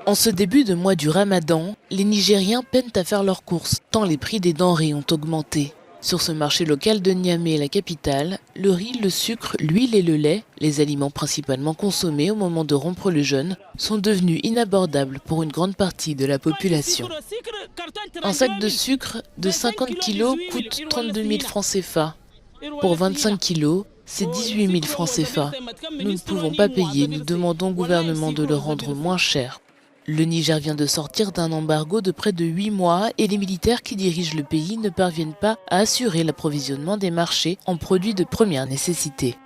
En ce début de mois du Ramadan, les Nigériens peinent à faire leurs courses, tant les prix des denrées ont augmenté. Sur ce marché local de Niamey, la capitale, le riz, le sucre, l'huile et le lait, les aliments principalement consommés au moment de rompre le jeûne, sont devenus inabordables pour une grande partie de la population. Un sac de sucre de 50 kg coûte 32 000 francs CFA. Pour 25 kg, c'est 18 000 francs CFA. Nous ne pouvons pas payer, nous demandons au gouvernement de le rendre moins cher. Le Niger vient de sortir d'un embargo de près de 8 mois et les militaires qui dirigent le pays ne parviennent pas à assurer l'approvisionnement des marchés en produits de première nécessité.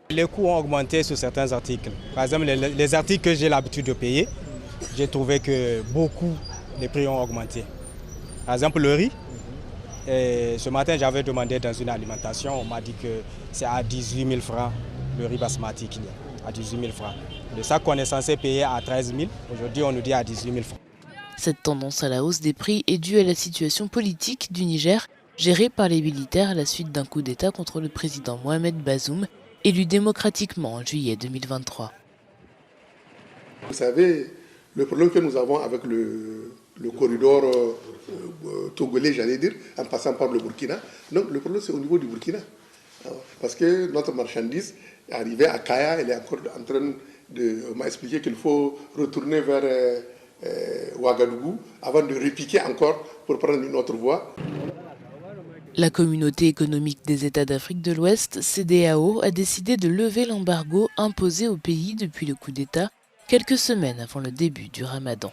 Les coûts ont augmenté sur certains articles. Par exemple, les articles que j'ai l'habitude de payer, j'ai trouvé que beaucoup les prix ont augmenté. Par exemple, le riz. Et ce matin, j'avais demandé dans une alimentation, on m'a dit que c'est à 18 000 francs le riz basmati qu'il y a, à 18 000 francs. Le sac qu'on est censé payer à 13 000, aujourd'hui on nous dit à 18 000 francs. Cette tendance à la hausse des prix est due à la situation politique du Niger, gérée par les militaires à la suite d'un coup d'État contre le président Mohamed Bazoum, élu démocratiquement en juillet 2023. Vous savez, le problème que nous avons avec le corridor togolais, j'allais dire, en passant par le Burkina, donc le problème c'est au niveau du Burkina. Parce que notre marchandise est arrivée à Kaya, elle est encore en train de m'expliquer qu'il faut retourner vers Ouagadougou avant de repiquer encore pour prendre une autre voie. La communauté économique des États d'Afrique de l'Ouest, CEDEAO, a décidé de lever l'embargo imposé au pays depuis le coup d'État, quelques semaines avant le début du Ramadan.